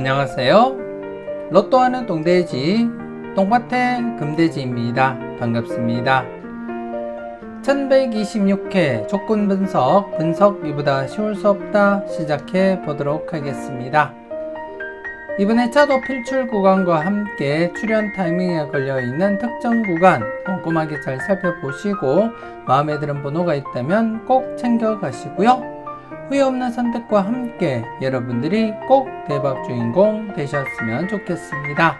안녕하세요. 로또하는 똥돼지 똥밭의 금돼지입니다. 반갑습니다. 1126회 조건 분석 이보다 쉬울 수 없다 시작해 보도록 하겠습니다. 이번에 차도 필출 구간과 함께 출현 타이밍에 걸려있는 특정 구간 꼼꼼하게 잘 살펴보시고 마음에 드는 번호가 있다면 꼭 챙겨 가시고요. 후회 없는 선택과 함께 여러분들이 꼭 대박 주인공 되셨으면 좋겠습니다.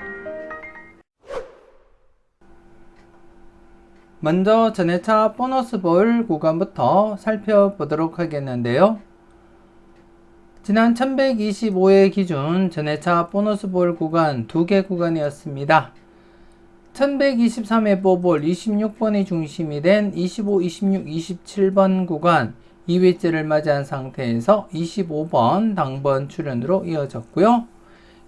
먼저 전회차 보너스 볼 구간부터 살펴보도록 하겠는데요. 지난 1125회 기준 전회차 보너스 볼 구간 2개 구간이었습니다. 1123회 뽀볼 26번이 중심이 된 25, 26, 27번 구간 2회째를 맞이한 상태에서 25번 당번 출현으로 이어졌고요.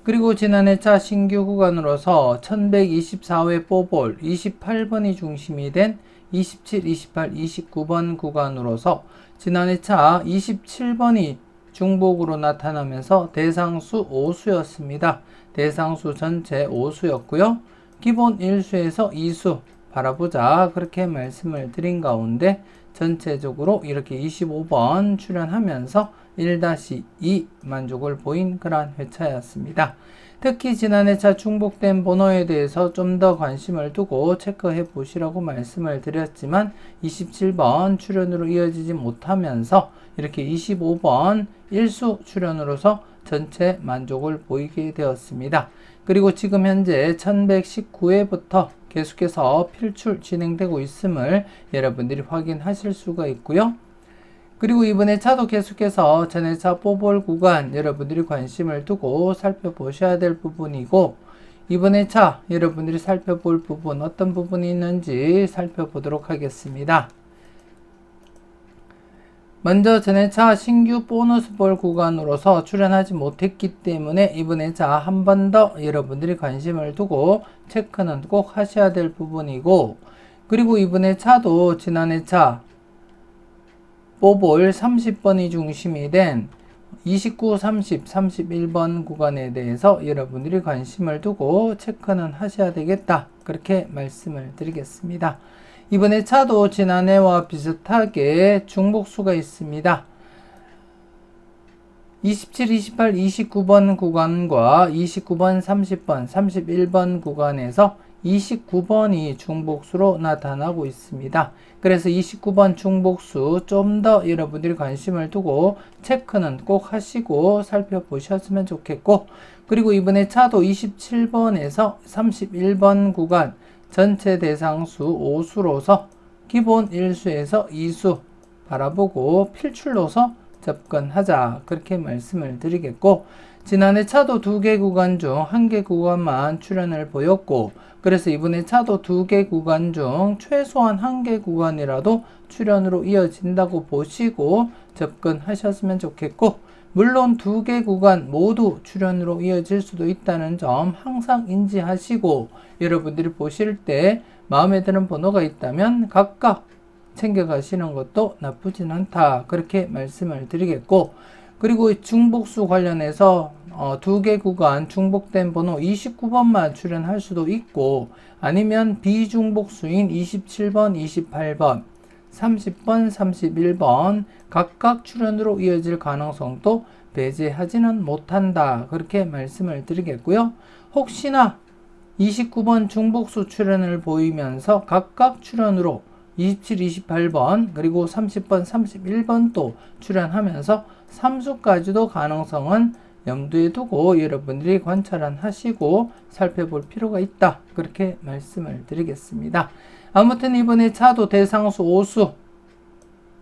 그리고 지난해차 신규 구간으로서 1124회 뽀볼 28번이 중심이 된 27, 28, 29번 구간으로서 지난해차 27번이 중복으로 나타나면서 대상수 5수였습니다. 대상수 전체 5수였고요. 기본 1수에서 2수 바라보자 그렇게 말씀을 드린 가운데 전체적으로 이렇게 25번 출현하면서 1-2 만족을 보인 그러한 회차였습니다. 특히 지난해차 중복된 번호에 대해서 좀 더 관심을 두고 체크해 보시라고 말씀을 드렸지만 27번 출현으로 이어지지 못하면서 이렇게 25번 1수 출현으로서 전체 만족을 보이게 되었습니다. 그리고 지금 현재 1119회부터 계속해서 필출 진행되고 있음을 여러분들이 확인하실 수가 있고요. 그리고 이번에 차도 계속해서 전회차 뽀볼 구간 여러분들이 관심을 두고 살펴보셔야 될 부분이고, 이번에 차 여러분들이 살펴볼 부분 어떤 부분이 있는지 살펴보도록 하겠습니다. 먼저 전회차 신규 보너스 볼 구간으로서 출현하지 못했기 때문에 이번에 차 한 번 더 여러분들이 관심을 두고 체크는 꼭 하셔야 될 부분이고, 그리고 이번에 차도 지난해 차 뽀볼 30번이 중심이 된 29, 30, 31번 구간에 대해서 여러분들이 관심을 두고 체크는 하셔야 되겠다 그렇게 말씀을 드리겠습니다. 이번에 차도 지난해와 비슷하게 중복수가 있습니다. 27, 28, 29번 구간과 29번, 30번, 31번 구간에서 29번이 중복수로 나타나고 있습니다. 그래서 29번 중복수 좀 더 여러분들이 관심을 두고 체크는 꼭 하시고 살펴보셨으면 좋겠고, 그리고 이번에 차도 27번에서 31번 구간 전체 대상수 5수로서 기본 1수에서 2수 바라보고 필출로서 접근하자 그렇게 말씀을 드리겠고, 지난해 차도 2개 구간 중 1개 구간만 출현을 보였고, 그래서 이번에 차도 2개 구간 중 최소한 1개 구간이라도 출현으로 이어진다고 보시고 접근하셨으면 좋겠고, 물론 2개 구간 모두 출현으로 이어질 수도 있다는 점 항상 인지하시고 여러분들이 보실 때 마음에 드는 번호가 있다면 각각 챙겨가시는 것도 나쁘진 않다 그렇게 말씀을 드리겠고, 그리고 중복수 관련해서 2개 구간 중복된 번호 29번만 출현할 수도 있고, 아니면 비중복수인 27번, 28번, 30번, 31번 각각 출현으로 이어질 가능성도 배제하지는 못한다 그렇게 말씀을 드리겠고요. 혹시나 29번 중복수 출현을 보이면서 각각 출현으로 27, 28번 그리고 30번, 31번도 출현하면서 3수까지도 가능성은 염두에 두고 여러분들이 관찰은 하시고 살펴볼 필요가 있다 그렇게 말씀을 드리겠습니다. 아무튼 이번에 차도 대상수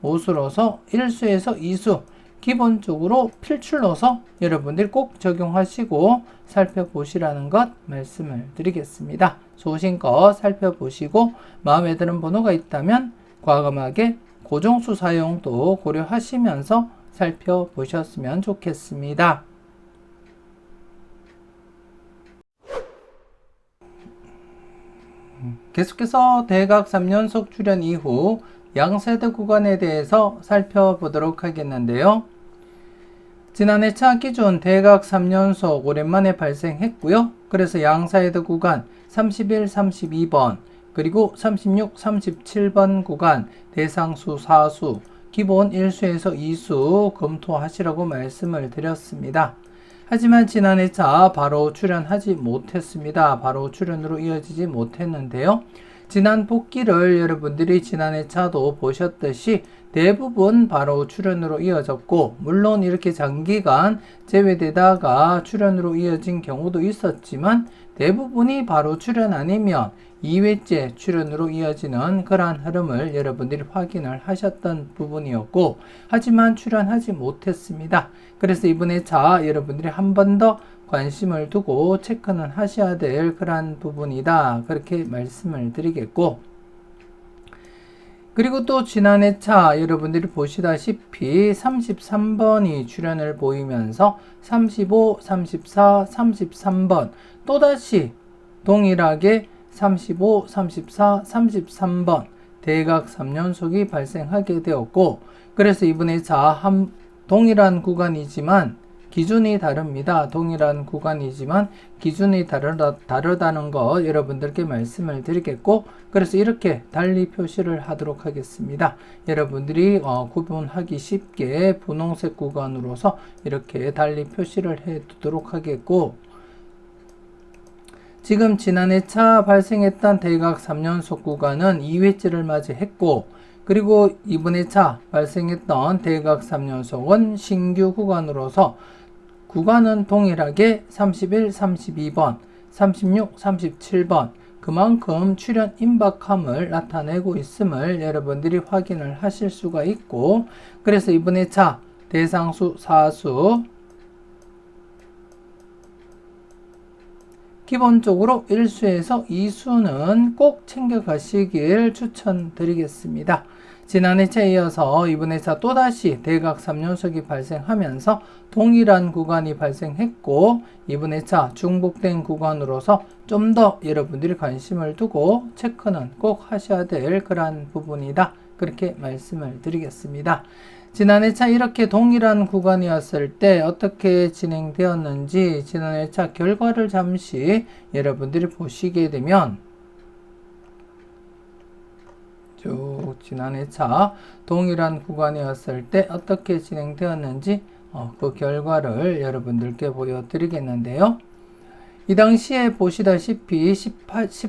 5수로서 1수에서 2수 기본적으로 필출로서 여러분들이 꼭 적용하시고 살펴보시라는 것 말씀을 드리겠습니다. 소신껏 살펴보시고 마음에 드는 번호가 있다면 과감하게 고정수 사용도 고려하시면서 살펴보셨으면 좋겠습니다. 계속해서 대각 3연속 출현 이후 양세대 구간에 대해서 살펴보도록 하겠는데요. 지난해 차 기준 대각 3연속 오랜만에 발생했고요. 그래서 양사이드 구간 31, 32번 그리고 36, 37번 구간 대상수 4수 기본 1수에서 2수 검토하시라고 말씀을 드렸습니다. 하지만 지난해 차 바로 출연하지 못했습니다. 바로 출연으로 이어지지 못했는데요. 지난 복귀를 여러분들이 지난해 차도 보셨듯이 대부분 바로 출연으로 이어졌고, 물론 이렇게 장기간 제외되다가 출연으로 이어진 경우도 있었지만 대부분이 바로 출연 아니면 2회째 출연으로 이어지는 그러한 흐름을 여러분들이 확인을 하셨던 부분이었고, 하지만 출연하지 못했습니다. 그래서 이번에 차 여러분들이 한 번 더 관심을 두고 체크는 하셔야 될 그러한 부분이다, 그렇게 말씀을 드리겠고, 그리고 또 지난해 차 여러분들이 보시다시피 33번이 출연을 보이면서 35, 34, 33번 또다시 동일하게 35, 34, 33번 대각 3연속이 발생하게 되었고, 그래서 이번에 자 동일한 구간이지만 기준이 다릅니다. 동일한 구간이지만 기준이 다르다는 거 여러분들께 말씀을 드리겠고, 그래서 이렇게 달리 표시를 하도록 하겠습니다. 여러분들이 구분하기 쉽게 분홍색 구간으로서 이렇게 달리 표시를 해 두도록 하겠고, 지금 지난해 차 발생했던 대각 3연속 구간은 2회째를 맞이했고, 그리고 이번에 차 발생했던 대각 3연속은 신규 구간으로서 구간은 동일하게 31, 32번, 36, 37번 그만큼 출현 임박함을 나타내고 있음을 여러분들이 확인을 하실 수가 있고, 그래서 이번에 차 대상수 4수 기본적으로 1수에서 2수는 꼭 챙겨가시길 추천드리겠습니다. 지난해 차에 이어서 이번에 차 또다시 대각 3연속이 발생하면서 동일한 구간이 발생했고, 이번에 차 중복된 구간으로서 좀 더 여러분들이 관심을 두고 체크는 꼭 하셔야 될 그러한 부분이다, 그렇게 말씀을 드리겠습니다. 지난해 차 이렇게 동일한 구간이었을 때 어떻게 진행되었는지 지난해 차 결과를 잠시 여러분들이 보시게 되면, 쭉 지난해 차 동일한 구간이었을 때 어떻게 진행되었는지 그 결과를 여러분들께 보여드리겠는데요. 이 당시에 보시다시피 18번,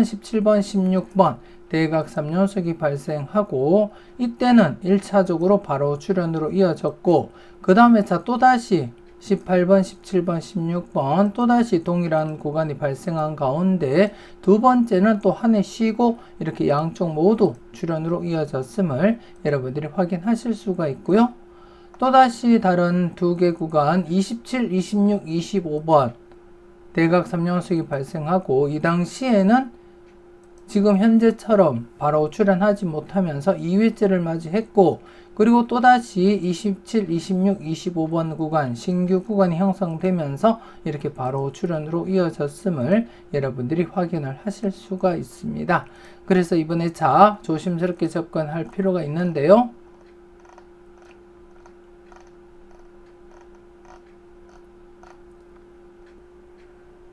17번, 16번 대각 3연속이 발생하고, 이때는 1차적으로 바로 출연으로 이어졌고, 그 다음에 차 또다시 18번, 17번, 16번 또다시 동일한 구간이 발생한 가운데 두 번째는 또 한 해 쉬고 이렇게 양쪽 모두 출연으로 이어졌음을 여러분들이 확인하실 수가 있고요. 또다시 다른 두 개 구간 27, 26, 25번 대각 3연속이 발생하고, 이 당시에는 지금 현재처럼 바로 출연하지 못하면서 2회째를 맞이했고, 그리고 또다시 27, 26, 25번 구간 신규 구간이 형성되면서 이렇게 바로 출연으로 이어졌음을 여러분들이 확인을 하실 수가 있습니다. 그래서 이번에 차 조심스럽게 접근할 필요가 있는데요.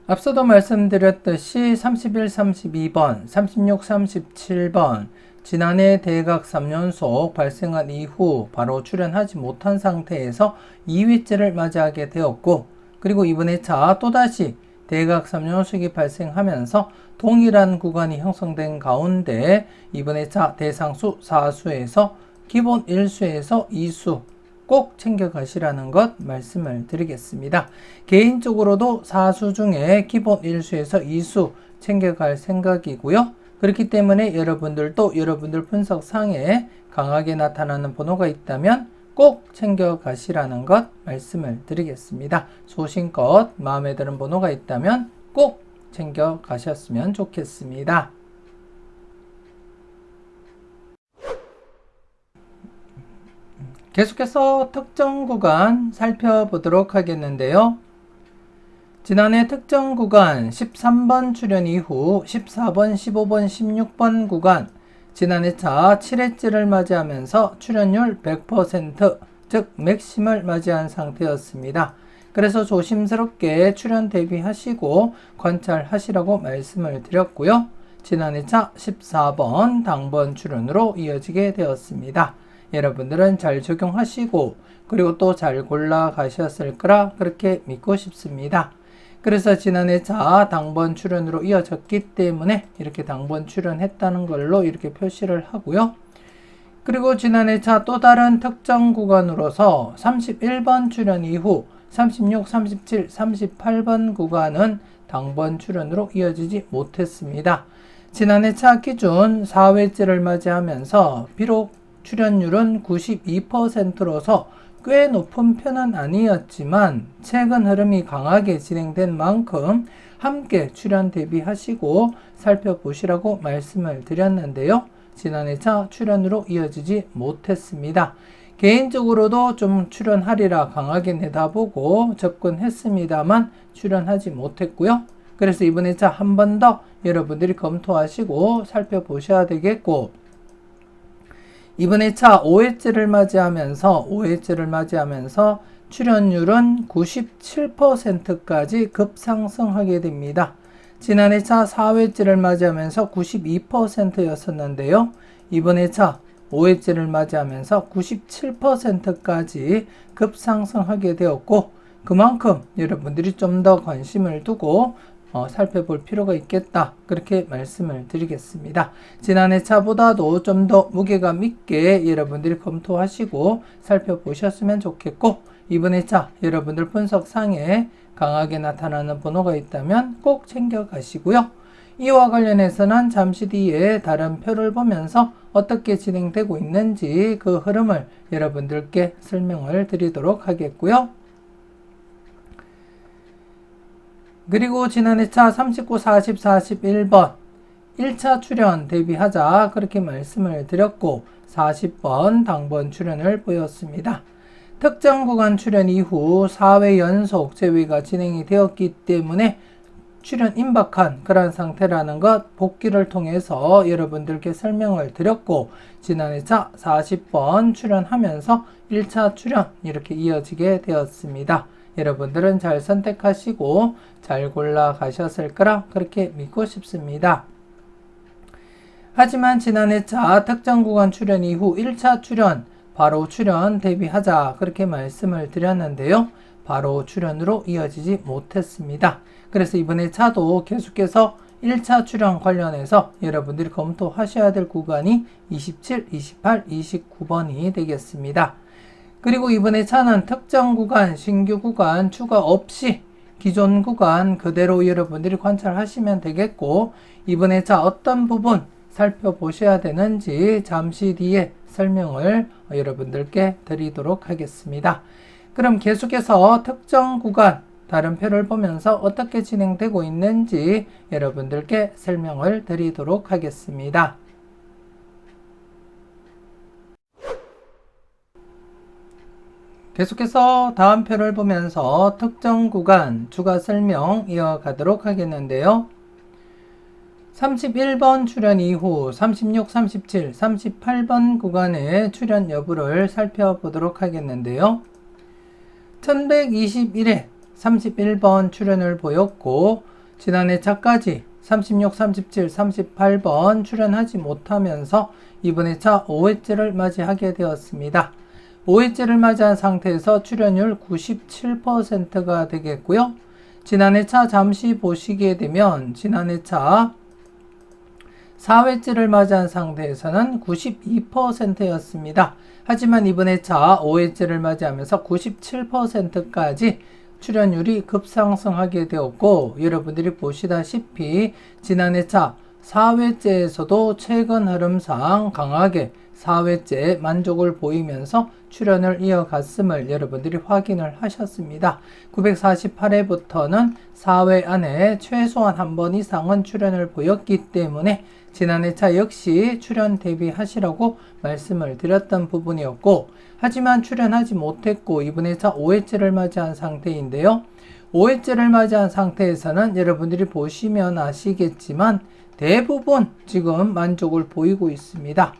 앞서도 말씀드렸듯이 31, 32번, 36, 37번 지난해 대각 3연속 발생한 이후 바로 출연하지 못한 상태에서 2회째를 맞이하게 되었고, 그리고 이번에 차 또다시 대각 3연속이 발생하면서 동일한 구간이 형성된 가운데 이번에 차 대상수 4수에서 기본 1수에서 2수 꼭 챙겨가시라는 것 말씀을 드리겠습니다. 개인적으로도 4수 중에 기본 1수에서 2수 챙겨갈 생각이고요. 그렇기 때문에 여러분들도 여러분들 분석상에 강하게 나타나는 번호가 있다면 꼭 챙겨가시라는 것 말씀을 드리겠습니다. 소신껏 마음에 드는 번호가 있다면 꼭 챙겨가셨으면 좋겠습니다. 계속해서 특정 구간 살펴보도록 하겠는데요. 지난해 특정 구간 13번 출연 이후 14번, 15번, 16번 구간 지난해 차 7회째를 맞이하면서 출연율 100%, 즉 맥심을 맞이한 상태였습니다. 그래서 조심스럽게 출연 대비하시고 관찰하시라고 말씀을 드렸고요. 지난해차 14번 당번 출연으로 이어지게 되었습니다. 여러분들은 잘 적용하시고 그리고 또 잘 골라 가셨을 거라 그렇게 믿고 싶습니다. 그래서 지난해차 당번 출연으로 이어졌기 때문에 이렇게 당번 출연했다는 걸로 이렇게 표시를 하고요. 그리고 지난해차 또 다른 특정 구간으로서 31번 출연 이후 36, 37, 38번 구간은 당번 출연으로 이어지지 못했습니다. 지난해차 기준 4회째를 맞이하면서 비록 출연율은 92%로서 꽤 높은 편은 아니었지만 최근 흐름이 강하게 진행된 만큼 함께 출연 대비하시고 살펴보시라고 말씀을 드렸는데요. 지난해차 출연으로 이어지지 못했습니다. 개인적으로도 좀 출연하리라 강하게 내다보고 접근했습니다만 출연하지 못했고요. 그래서 이번 회차 한 번 더 여러분들이 검토하시고 살펴보셔야 되겠고, 이번 회차 5회째를 맞이하면서 출연율은 97%까지 급상승하게 됩니다. 지난 회차 4회째를 맞이하면서 92%였었는데요. 이번 회차 5회째를 맞이하면서 97%까지 급상승하게 되었고, 그만큼 여러분들이 좀 더 관심을 두고 살펴볼 필요가 있겠다, 그렇게 말씀을 드리겠습니다. 지난 회차보다도 좀 더 무게감 있게 여러분들이 검토하시고 살펴보셨으면 좋겠고, 이번 회차 여러분들 분석상에 강하게 나타나는 번호가 있다면 꼭 챙겨가시고요. 이와 관련해서는 잠시 뒤에 다른 표를 보면서 어떻게 진행되고 있는지 그 흐름을 여러분들께 설명을 드리도록 하겠고요. 그리고 지난 회차 39, 40, 41번 1차 출연 대비하자 그렇게 말씀을 드렸고, 40번 당번 출연을 보였습니다. 특정 구간 출연 이후 4회 연속 재회가 진행이 되었기 때문에 출연 임박한 그런 상태라는 것 복귀를 통해서 여러분들께 설명을 드렸고, 지난 회차 40번 출연하면서 1차 출연 이렇게 이어지게 되었습니다. 여러분들은 잘 선택하시고 잘 골라 가셨을 거라 그렇게 믿고 싶습니다. 하지만 지난 회차 특정 구간 출연 이후 1차 출연 바로 출연 대비하자 그렇게 말씀을 드렸는데요. 바로 출연으로 이어지지 못했습니다. 그래서 이번 회차도 계속해서 1차 출연 관련해서 여러분들이 검토하셔야 될 구간이 27, 28, 29번이 되겠습니다. 그리고 이번 회차는 특정 구간, 신규 구간 추가 없이 기존 구간 그대로 여러분들이 관찰하시면 되겠고, 이번 회차 어떤 부분 살펴보셔야 되는지 잠시 뒤에 설명을 여러분들께 드리도록 하겠습니다. 그럼 계속해서 특정 구간 다른 표를 보면서 어떻게 진행되고 있는지 여러분들께 설명을 드리도록 하겠습니다. 계속해서 다음 표를 보면서 특정 구간 추가 설명 이어가도록 하겠는데요. 31번 출연 이후 36, 37, 38번 구간의 출연 여부를 살펴보도록 하겠는데요. 1121회 31번 출연을 보였고, 지난 회차까지 36, 37, 38번 출연하지 못하면서 이번 회차 5회째를 맞이하게 되었습니다. 5회째를 맞이한 상태에서 출연율 97%가 되겠고요. 지난 회차 잠시 보시게 되면 지난 회차 4회째를 맞이한 상태에서는 92%였습니다. 하지만 이번 회차 5회째를 맞이하면서 97%까지 출연율이 급상승하게 되었고, 여러분들이 보시다시피 지난 회차 4회째에서도 최근 흐름상 강하게 4회째 만족을 보이면서 출연을 이어갔음을 여러분들이 확인을 하셨습니다. 948회부터는 4회 안에 최소한 한 번 이상은 출연을 보였기 때문에 지난 회차 역시 출연 대비하시라고 말씀을 드렸던 부분이었고, 하지만 출연하지 못했고 이번 회차 5회째를 맞이한 상태인데요. 5회째를 맞이한 상태에서는 여러분들이 보시면 아시겠지만 대부분 지금 만족을 보이고 있습니다.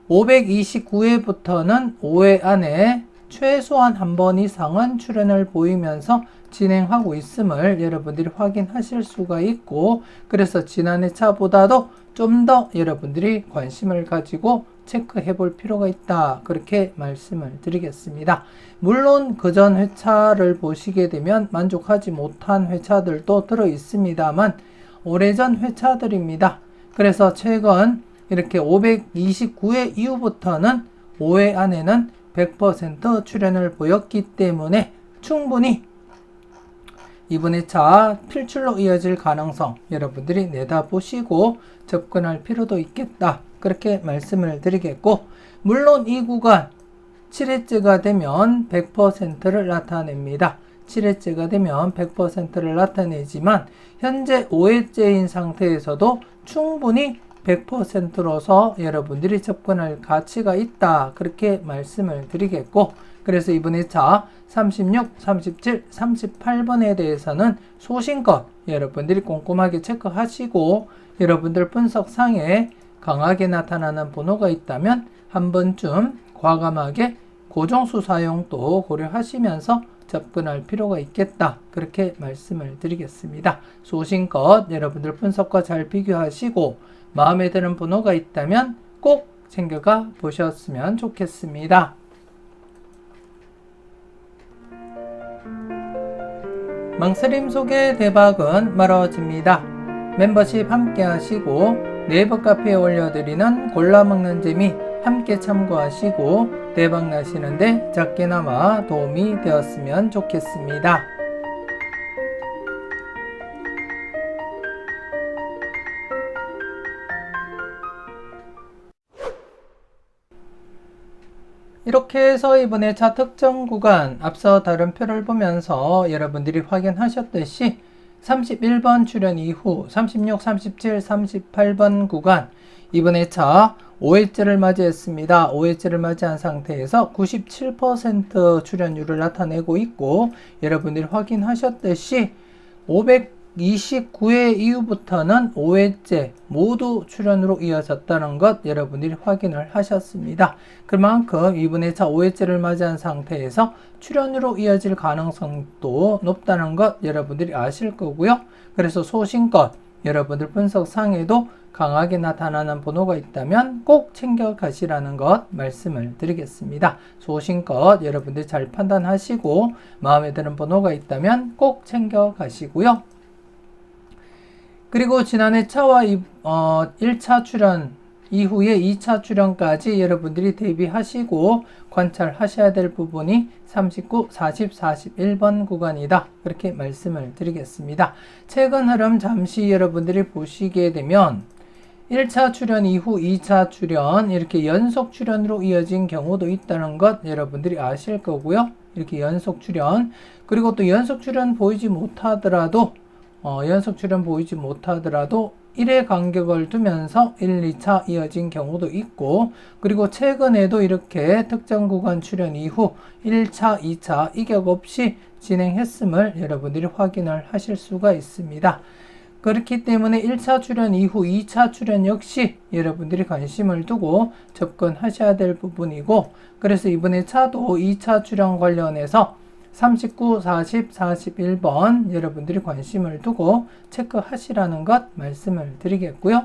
529회부터는 5회 안에 최소한 한 번 이상은 출연을 보이면서 진행하고 있음을 여러분들이 확인하실 수가 있고, 그래서 지난해 차보다도 좀 더 여러분들이 관심을 가지고 체크해 볼 필요가 있다, 그렇게 말씀을 드리겠습니다. 물론 그전 회차를 보시게 되면 만족하지 못한 회차들도 들어 있습니다만 오래전 회차들입니다. 그래서 최근 이렇게 529회 이후부터는 5회 안에는 100% 출연을 보였기 때문에 충분히 이번 회차 필출로 이어질 가능성 여러분들이 내다보시고 접근할 필요도 있겠다, 그렇게 말씀을 드리겠고, 물론 이 구간 7회째가 되면 100%를 나타냅니다. 7회째가 되면 100%를 나타내지만 현재 5회째인 상태에서도 충분히 100%로서 여러분들이 접근할 가치가 있다, 그렇게 말씀을 드리겠고, 그래서 이번 회차 36, 37, 38번에 대해서는 소신껏 여러분들이 꼼꼼하게 체크하시고 여러분들 분석상에 강하게 나타나는 번호가 있다면 한 번쯤 과감하게 고정수 사용도 고려하시면서 접근할 필요가 있겠다, 그렇게 말씀을 드리겠습니다. 소신껏 여러분들 분석과 잘 비교하시고 마음에 드는 번호가 있다면 꼭 챙겨가 보셨으면 좋겠습니다. 망설임 속의 대박은 멀어집니다. 멤버십 함께 하시고 네이버 카페에 올려드리는 골라먹는 재미 함께 참고하시고 대박 나시는데 작게나마 도움이 되었으면 좋겠습니다. 이렇게 해서 이번에 차 특정 구간 앞서 다른 표를 보면서 여러분들이 확인하셨듯이 31번 출연 이후 36, 37, 38번 구간 이번에 차 5회째를 맞이했습니다. 5회째를 맞이한 상태에서 97% 출연율을 나타내고 있고, 여러분들이 확인하셨듯이 529회 이후부터는 5회째 모두 출연으로 이어졌다는 것 여러분들이 확인을 하셨습니다. 그만큼 이번에 차 5회째를 맞이한 상태에서 출연으로 이어질 가능성도 높다는 것 여러분들이 아실 거고요. 그래서 소신껏 여러분들 분석상에도 강하게 나타나는 번호가 있다면 꼭 챙겨 가시라는 것 말씀을 드리겠습니다. 소신껏 여러분들 잘 판단하시고 마음에 드는 번호가 있다면 꼭 챙겨 가시고요. 그리고 지난해 차와 1차 출연 이후에 2차 출연까지 여러분들이 대비하시고 관찰하셔야 될 부분이 39, 40, 41번 구간이다, 그렇게 말씀을 드리겠습니다. 최근 흐름 잠시 여러분들이 보시게 되면 1차 출연 이후 2차 출연 이렇게 연속 출연으로 이어진 경우도 있다는 것 여러분들이 아실 거고요. 이렇게 연속 출연, 그리고 또 연속 출연 보이지 못하더라도 1회 간격을 두면서 1, 2차 이어진 경우도 있고, 그리고 최근에도 이렇게 특정 구간 출연 이후 1차, 2차 이격 없이 진행했음을 여러분들이 확인을 하실 수가 있습니다. 그렇기 때문에 1차 출연 이후 2차 출연 역시 여러분들이 관심을 두고 접근하셔야 될 부분이고, 그래서 이번에 차도 2차 출연 관련해서 39, 40, 41번 여러분들이 관심을 두고 체크하시라는 것 말씀을 드리겠고요.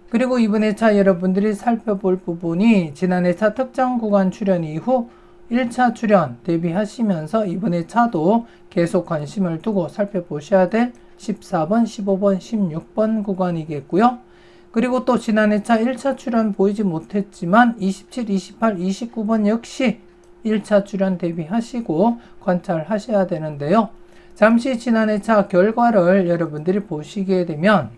그리고 이번에 차 여러분들이 살펴볼 부분이 지난해 차 특정 구간 출연 이후 1차 출연 대비하시면서 이번에 차도 계속 관심을 두고 살펴보셔야 될 14번, 15번, 16번 구간이겠고요. 그리고 또 지난해 차 1차 출연 보이지 못했지만 27, 28, 29번 역시 1차 출연 대비하시고 관찰하셔야 되는데요. 잠시 지난해 차 결과를 여러분들이 보시게 되면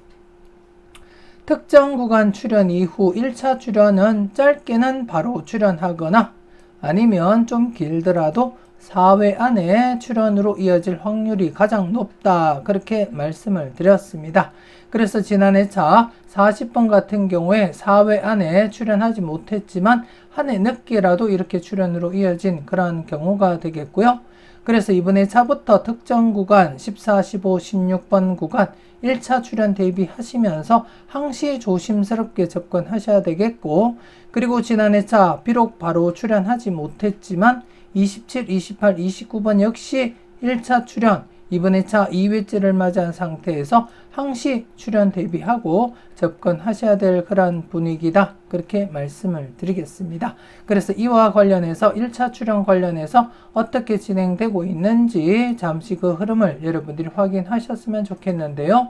특정 구간 출연 이후 1차 출연은 짧게는 바로 출연하거나 아니면 좀 길더라도 4회 안에 출연으로 이어질 확률이 가장 높다, 그렇게 말씀을 드렸습니다. 그래서 지난해 차 40번 같은 경우에 4회 안에 출연하지 못했지만 한 해 늦게라도 이렇게 출연으로 이어진 그런 경우가 되겠고요. 그래서 이번에 차부터 특정 구간 14, 15, 16번 구간 1차 출연 대비하시면서 항시 조심스럽게 접근하셔야 되겠고, 그리고 지난해 차 비록 바로 출연하지 못했지만 27, 28, 29번 역시 1차 출현, 이번에 차 2회째를 맞이한 상태에서 항시 출현 대비하고 접근하셔야 될 그런 분위기다. 그렇게 말씀을 드리겠습니다. 그래서 이와 관련해서 1차 출현 관련해서 어떻게 진행되고 있는지 잠시 그 흐름을 여러분들이 확인하셨으면 좋겠는데요.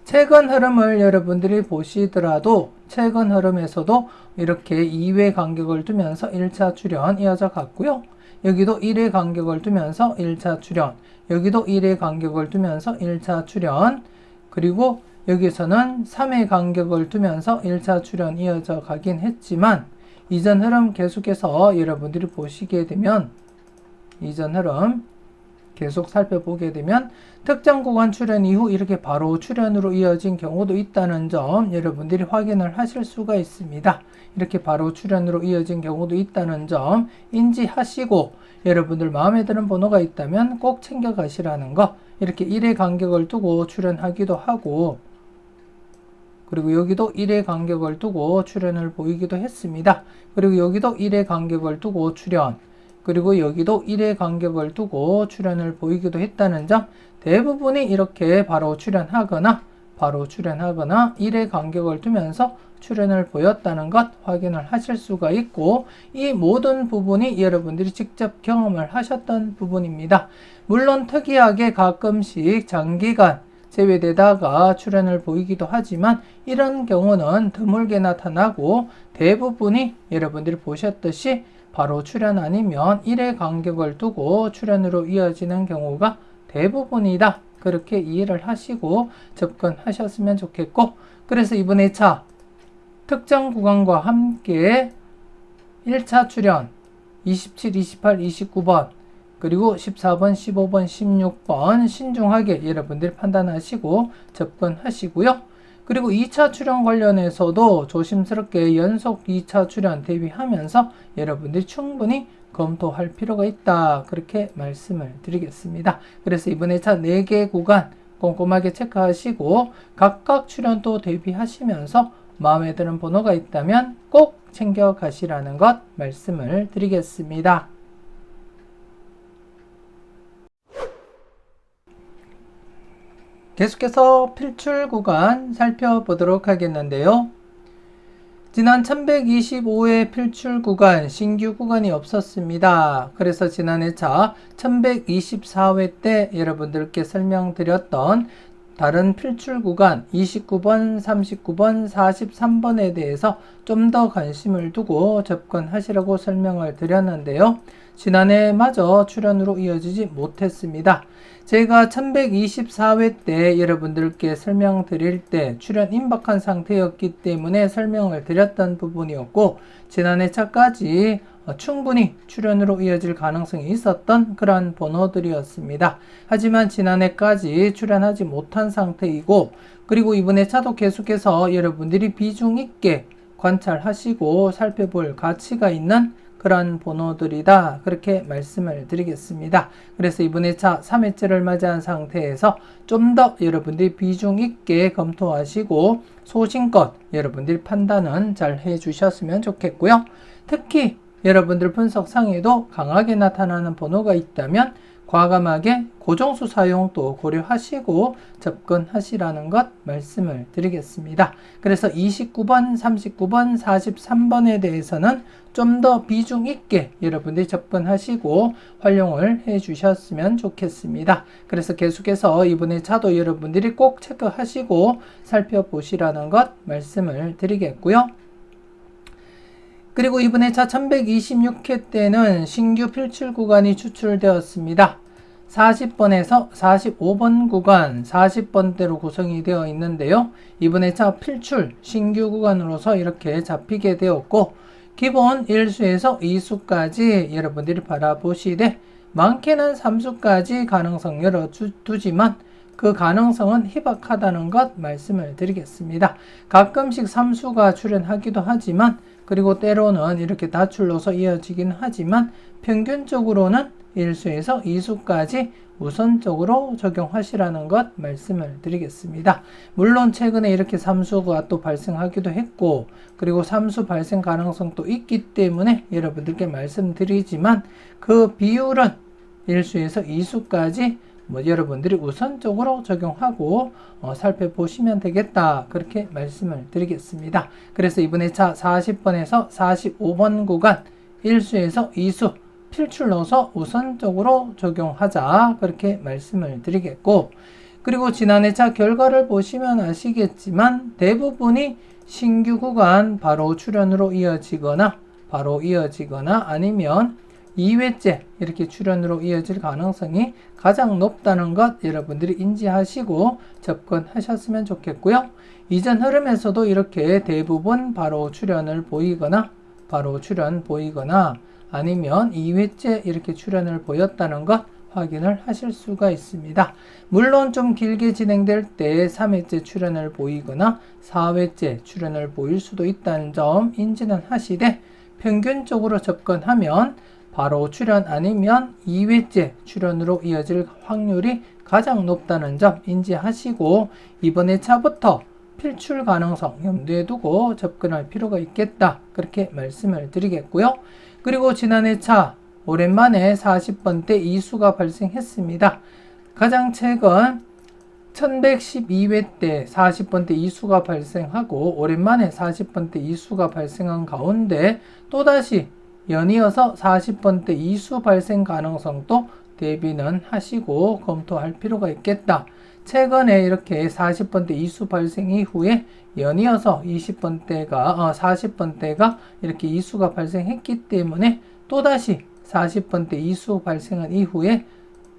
최근 흐름을 여러분들이 보시더라도 최근 흐름에서도 이렇게 2회 간격을 두면서 1차 출현 이어져 갔고요. 여기도 1회 간격을 두면서 1차 출현, 여기도 1회 간격을 두면서 1차 출현, 그리고 여기서는 3회 간격을 두면서 1차 출현 이어져 가긴 했지만 이전 흐름 계속해서 여러분들이 보시게 되면 이전 흐름 계속 살펴보게 되면 특정 구간 출현 이후 이렇게 바로 출현으로 이어진 경우도 있다는 점 여러분들이 확인을 하실 수가 있습니다. 이렇게 바로 출현으로 이어진 경우도 있다는 점 인지하시고 여러분들 마음에 드는 번호가 있다면 꼭 챙겨 가시라는 거. 이렇게 1회 간격을 두고 출현하기도 하고 그리고 여기도 1회 간격을 두고 출현을 보이기도 했습니다. 그리고 여기도 1회 간격을 두고 출현, 그리고 여기도 1회 간격을 두고 출현을 보이기도 했다는 점, 대부분이 이렇게 바로 출현하거나 1회 간격을 두면서 출현을 보였다는 것 확인을 하실 수가 있고, 이 모든 부분이 여러분들이 직접 경험을 하셨던 부분입니다. 물론 특이하게 가끔씩 장기간 제외되다가 출현을 보이기도 하지만 이런 경우는 드물게 나타나고 대부분이 여러분들이 보셨듯이 바로 출현 아니면 1회 간격을 두고 출현으로 이어지는 경우가 대부분이다. 그렇게 이해를 하시고 접근하셨으면 좋겠고, 그래서 이번에 차 특정 구간과 함께 1차 출현 27, 28, 29번 그리고 14번, 15번, 16번 신중하게 여러분들이 판단하시고 접근하시고요. 그리고 2차 출현 관련해서도 조심스럽게 연속 2차 출현 대비하면서 여러분들이 충분히 검토할 필요가 있다. 그렇게 말씀을 드리겠습니다. 그래서 이번에 차 4개 구간 꼼꼼하게 체크하시고 각각 출현도 대비하시면서 마음에 드는 번호가 있다면 꼭 챙겨 가시라는 것 말씀을 드리겠습니다. 계속해서 필출 구간 살펴보도록 하겠는데요. 지난 1125회 필출 구간 신규 구간이 없었습니다. 그래서 지난해 차 1124회 때 여러분들께 설명드렸던 다른 필출 구간 29번, 39번, 43번에 대해서 좀 더 관심을 두고 접근하시라고 설명을 드렸는데요. 지난해 마저 출현으로 이어지지 못했습니다. 제가 1124회 때 여러분들께 설명드릴 때 출현 임박한 상태였기 때문에 설명을 드렸던 부분이었고, 지난해 차까지 충분히 출현으로 이어질 가능성이 있었던 그런 번호들이었습니다. 하지만 지난해까지 출현하지 못한 상태이고, 그리고 이번에 차도 계속해서 여러분들이 비중 있게 관찰하시고 살펴볼 가치가 있는 그런 번호들이다. 그렇게 말씀을 드리겠습니다. 그래서 이번에 차 3회째를 맞이한 상태에서 좀 더 여러분들이 비중 있게 검토하시고 소신껏 여러분들이 판단은 잘 해주셨으면 좋겠고요. 특히 여러분들 분석상에도 강하게 나타나는 번호가 있다면 과감하게 고정수 사용도 고려하시고 접근하시라는 것 말씀을 드리겠습니다. 그래서 29번, 39번, 43번에 대해서는 좀 더 비중 있게 여러분들이 접근하시고 활용을 해 주셨으면 좋겠습니다. 그래서 계속해서 이번에 차도 여러분들이 꼭 체크하시고 살펴보시라는 것 말씀을 드리겠고요. 그리고 이번에 차 1126회 때는 신규 필출 구간이 추출되었습니다. 40번에서 45번 구간 40번대로 구성이 되어 있는데요. 이번에 차 필출 신규 구간으로서 이렇게 잡히게 되었고, 기본 1수에서 2수까지 여러분들이 바라보시되 많게는 3수까지 가능성 열어두지만 그 가능성은 희박하다는 것 말씀을 드리겠습니다. 가끔씩 3수가 출현하기도 하지만 그리고 때로는 이렇게 다출로서 이어지긴 하지만 평균적으로는 1수에서 2수까지 우선적으로 적용하시라는 것 말씀을 드리겠습니다. 물론 최근에 이렇게 3수가 또 발생하기도 했고 그리고 3수 발생 가능성도 있기 때문에 여러분들께 말씀드리지만 그 비율은 1수에서 2수까지 여러분들이 우선적으로 적용하고 살펴보시면 되겠다 그렇게 말씀을 드리겠습니다. 그래서 이번에 차 40번에서 45번 구간 1수에서 2수 필출로서 우선적으로 적용하자 그렇게 말씀을 드리겠고 그리고 지난해 차 결과를 보시면 아시겠지만 대부분이 신규 구간 바로 출현으로 이어지거나 아니면 2회째 이렇게 출현으로 이어질 가능성이 가장 높다는 것 여러분들이 인지하시고 접근하셨으면 좋겠고요. 이전 흐름에서도 이렇게 대부분 바로 출현 보이거나 아니면 2회째 이렇게 출현을 보였다는 것 확인을 하실 수가 있습니다. 물론 좀 길게 진행될 때 3회째 출현을 보이거나 4회째 출현을 보일 수도 있다는 점 인지는 하시되 평균적으로 접근하면 바로 출현 아니면 2회째 출현으로 이어질 확률이 가장 높다는 점 인지하시고 이번에 차부터 필출 가능성 염두에 두고 접근할 필요가 있겠다 그렇게 말씀을 드리겠고요. 그리고 지난해 차 오랜만에 40번대 이수가 발생했습니다. 가장 최근 1112회 때 40번대 이수가 발생하고 오랜만에 40번대 이수가 발생한 가운데 또다시 연이어서 40번대 이수 발생 가능성도 대비는 하시고 검토할 필요가 있겠다. 최근에 이렇게 40번대 이수 발생 이후에 연이어서 40번대가 이렇게 이수가 발생했기 때문에 또다시 40번대 이수 발생한 이후에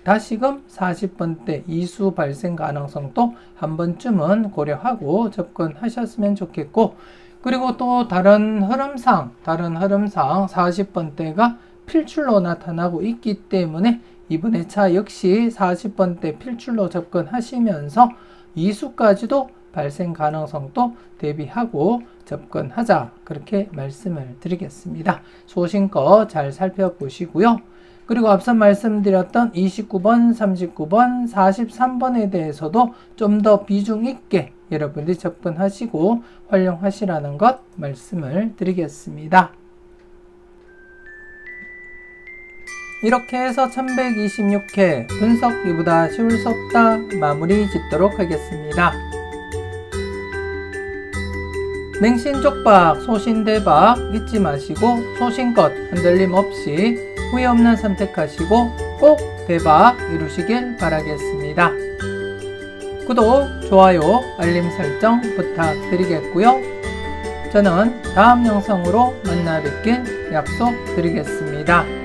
다시금 40번대 이수 발생 가능성도 한 번쯤은 고려하고 접근하셨으면 좋겠고 그리고 또 다른 흐름상 40번대가 필출로 나타나고 있기 때문에 이번에 차 역시 40번대 필출로 접근하시면서 이수까지도 발생 가능성도 대비하고 접근하자 그렇게 말씀을 드리겠습니다. 소신껏 잘 살펴보시고요. 그리고 앞서 말씀드렸던 29번, 39번, 43번에 대해서도 좀 더 비중 있게 여러분들이 접근하시고 활용하시라는 것 말씀을 드리겠습니다. 이렇게 해서 1126회 분석 이보다 쉬울 수 없다 마무리 짓도록 하겠습니다. 맹신족박, 소신대박 잊지 마시고 소신껏 흔들림 없이 후회 없는 선택하시고 꼭 대박 이루시길 바라겠습니다. 구독, 좋아요, 알림 설정 부탁드리겠고요. 저는 다음 영상으로 만나 뵙길 약속드리겠습니다.